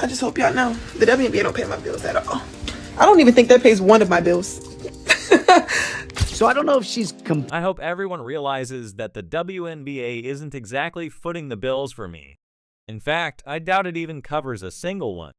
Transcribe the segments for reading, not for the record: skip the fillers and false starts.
I just hope y'all know the WNBA don't pay my bills at all. I don't even think that pays one of my bills. So I don't know if she's I hope everyone realizes that the WNBA isn't exactly footing the bills for me. In fact, I doubt it even covers a single one.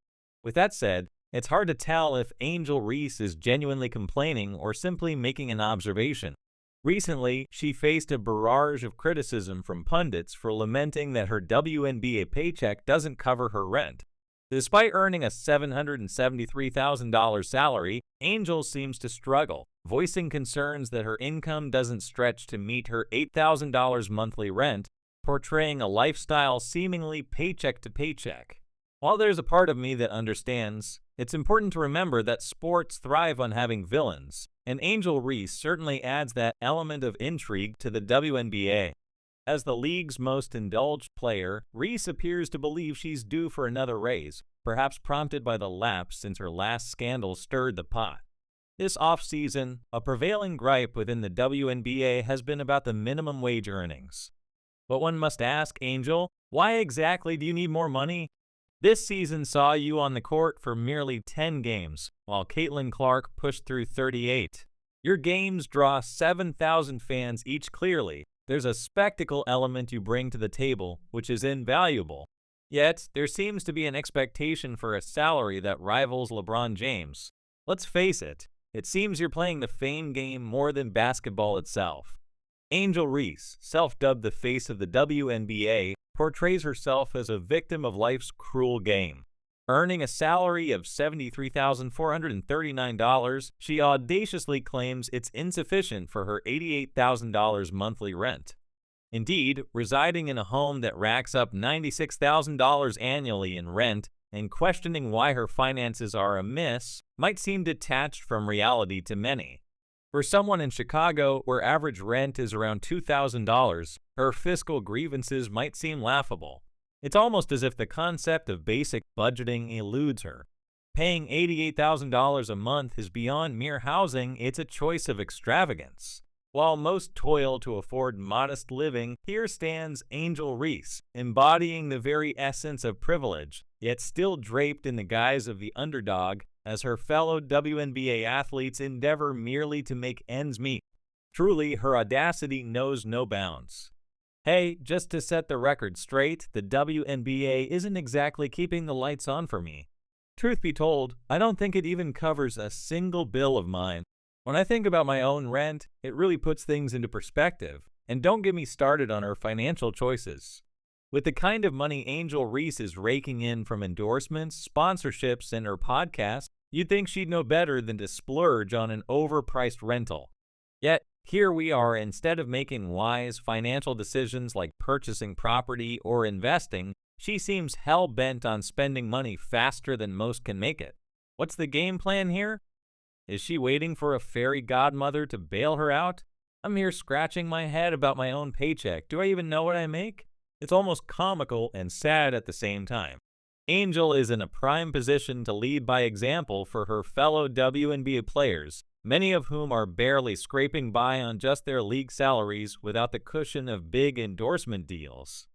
With that said, it's hard to tell if Angel Reese is genuinely complaining or simply making an observation. Recently, she faced a barrage of criticism from pundits for lamenting that her WNBA paycheck doesn't cover her rent. Despite earning a $773,000 salary, Angel seems to struggle, voicing concerns that her income doesn't stretch to meet her $8,000 monthly rent, portraying a lifestyle seemingly paycheck to paycheck. While there's a part of me that understands, it's important to remember that sports thrive on having villains, and Angel Reese certainly adds that element of intrigue to the WNBA. As the league's most indulged player, Reese appears to believe she's due for another raise, perhaps prompted by the lapse since her last scandal stirred the pot. This offseason, a prevailing gripe within the WNBA has been about the minimum wage earnings. But one must ask, Angel, why exactly do you need more money? This season saw you on the court for merely 10 games, while Caitlin Clark pushed through 38. Your games draw 7,000 fans each clearly. There's a spectacle element you bring to the table, which is invaluable. Yet, there seems to be an expectation for a salary that rivals LeBron James. Let's face it, it seems you're playing the fame game more than basketball itself. Angel Reese, self-dubbed the face of the WNBA, portrays herself as a victim of life's cruel game. Earning a salary of $73,439, she audaciously claims it's insufficient for her $88,000 monthly rent. Indeed, residing in a home that racks up $96,000 annually in rent and questioning why her finances are amiss might seem detached from reality to many. For someone in Chicago, where average rent is around $2,000, her fiscal grievances might seem laughable. It's almost as if the concept of basic budgeting eludes her. Paying $88,000 a month is beyond mere housing, it's a choice of extravagance. While most toil to afford modest living, here stands Angel Reese, embodying the very essence of privilege, yet still draped in the guise of the underdog as her fellow WNBA athletes endeavor merely to make ends meet. Truly, her audacity knows no bounds. Hey, just to set the record straight, the WNBA isn't exactly keeping the lights on for me. Truth be told, I don't think it even covers a single bill of mine. When I think about my own rent, it really puts things into perspective. And don't get me started on her financial choices. With the kind of money Angel Reese is raking in from endorsements, sponsorships, and her podcast, you'd think she'd know better than to splurge on an overpriced rental. Yet, here we are, instead of making wise financial decisions like purchasing property or investing, she seems hell-bent on spending money faster than most can make it. What's the game plan here? Is she waiting for a fairy godmother to bail her out? I'm here scratching my head about my own paycheck. Do I even know what I make? It's almost comical and sad at the same time. Angel is in a prime position to lead by example for her fellow WNBA players, many of whom are barely scraping by on just their league salaries without the cushion of big endorsement deals.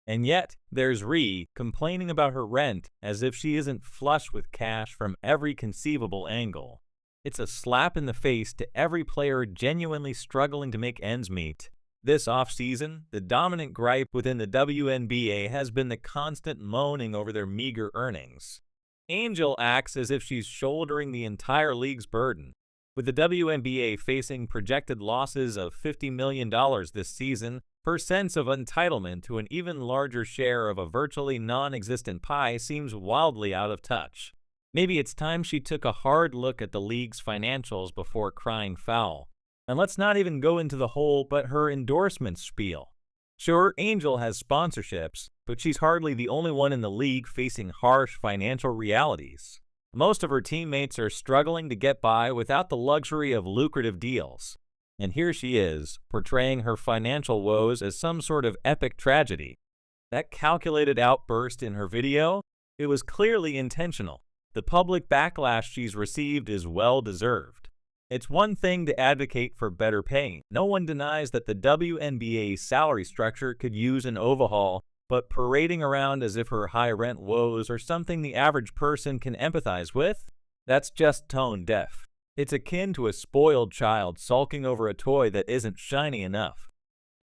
And yet, there's Ree complaining about her rent as if she isn't flush with cash from every conceivable angle. It's a slap in the face to every player genuinely struggling to make ends meet. This offseason, the dominant gripe within the WNBA has been the constant moaning over their meager earnings. Angel acts as if she's shouldering the entire league's burden. With the WNBA facing projected losses of $50 million this season, her sense of entitlement to an even larger share of a virtually non-existent pie seems wildly out of touch. Maybe it's time she took a hard look at the league's financials before crying foul. And let's not even go into the whole but her endorsement spiel. Sure, Angel has sponsorships, but she's hardly the only one in the league facing harsh financial realities. Most of her teammates are struggling to get by without the luxury of lucrative deals. And here she is, portraying her financial woes as some sort of epic tragedy. That calculated outburst in her video, it was clearly intentional. The public backlash she's received is well-deserved. It's one thing to advocate for better pay. No one denies that the WNBA's salary structure could use an overhaul, but parading around as if her high rent woes are something the average person can empathize with, that's just tone deaf. It's akin to a spoiled child sulking over a toy that isn't shiny enough.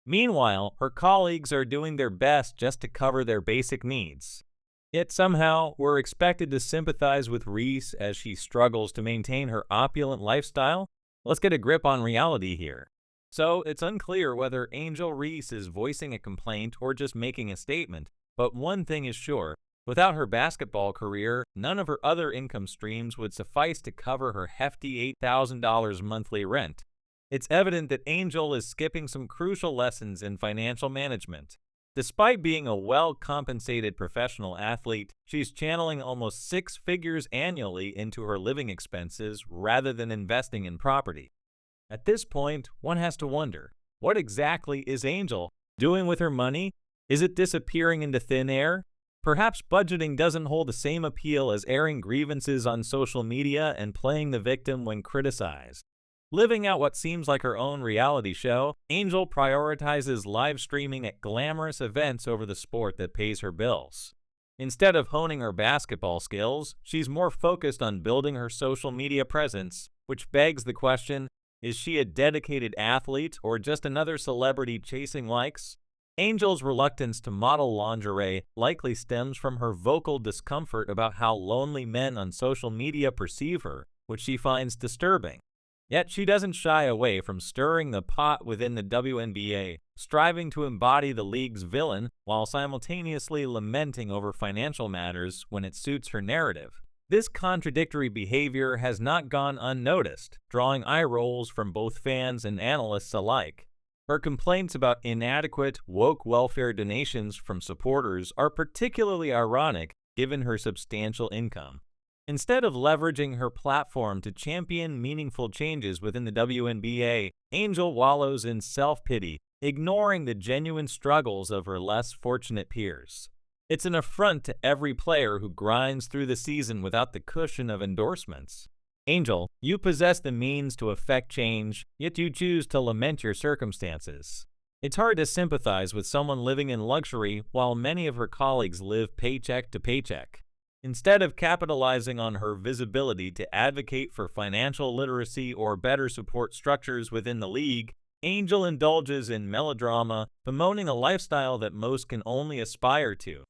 Meanwhile, her colleagues are doing their best just to cover their basic needs. Yet somehow, we're expected to sympathize with Reese as she struggles to maintain her opulent lifestyle. Let's get a grip on reality here. So, it's unclear whether Angel Reese is voicing a complaint or just making a statement, but one thing is sure. Without her basketball career, none of her other income streams would suffice to cover her hefty $8,000 monthly rent. It's evident that Angel is skipping some crucial lessons in financial management. Despite being a well-compensated professional athlete, she's channeling almost 6 figures annually into her living expenses rather than investing in property. At this point, one has to wonder, what exactly is Angel doing with her money? Is it disappearing into thin air? Perhaps budgeting doesn't hold the same appeal as airing grievances on social media and playing the victim when criticized. Living out what seems like her own reality show, Angel prioritizes live streaming at glamorous events over the sport that pays her bills. Instead of honing her basketball skills, she's more focused on building her social media presence, which begs the question, is she a dedicated athlete or just another celebrity chasing likes? Angel's reluctance to model lingerie likely stems from her vocal discomfort about how lonely men on social media perceive her, which she finds disturbing. Yet she doesn't shy away from stirring the pot within the WNBA, striving to embody the league's villain while simultaneously lamenting over financial matters when it suits her narrative. This contradictory behavior has not gone unnoticed, drawing eye rolls from both fans and analysts alike. Her complaints about inadequate, woke welfare donations from supporters are particularly ironic given her substantial income. Instead of leveraging her platform to champion meaningful changes within the WNBA, Angel wallows in self-pity, ignoring the genuine struggles of her less fortunate peers. It's an affront to every player who grinds through the season without the cushion of endorsements. Angel, you possess the means to effect change, yet you choose to lament your circumstances. It's hard to sympathize with someone living in luxury while many of her colleagues live paycheck to paycheck. Instead of capitalizing on her visibility to advocate for financial literacy or better support structures within the league, Angel indulges in melodrama, bemoaning a lifestyle that most can only aspire to.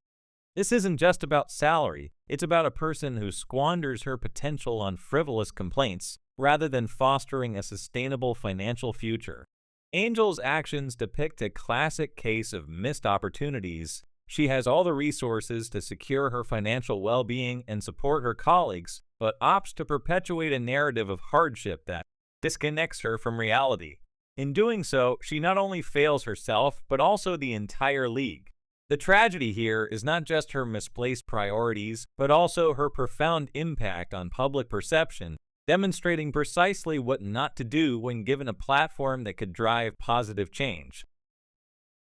This isn't just about salary, it's about a person who squanders her potential on frivolous complaints rather than fostering a sustainable financial future. Angel's actions depict a classic case of missed opportunities. She has all the resources to secure her financial well-being and support her colleagues, but opts to perpetuate a narrative of hardship that disconnects her from reality. In doing so, she not only fails herself, but also the entire league. The tragedy here is not just her misplaced priorities, but also her profound impact on public perception, demonstrating precisely what not to do when given a platform that could drive positive change.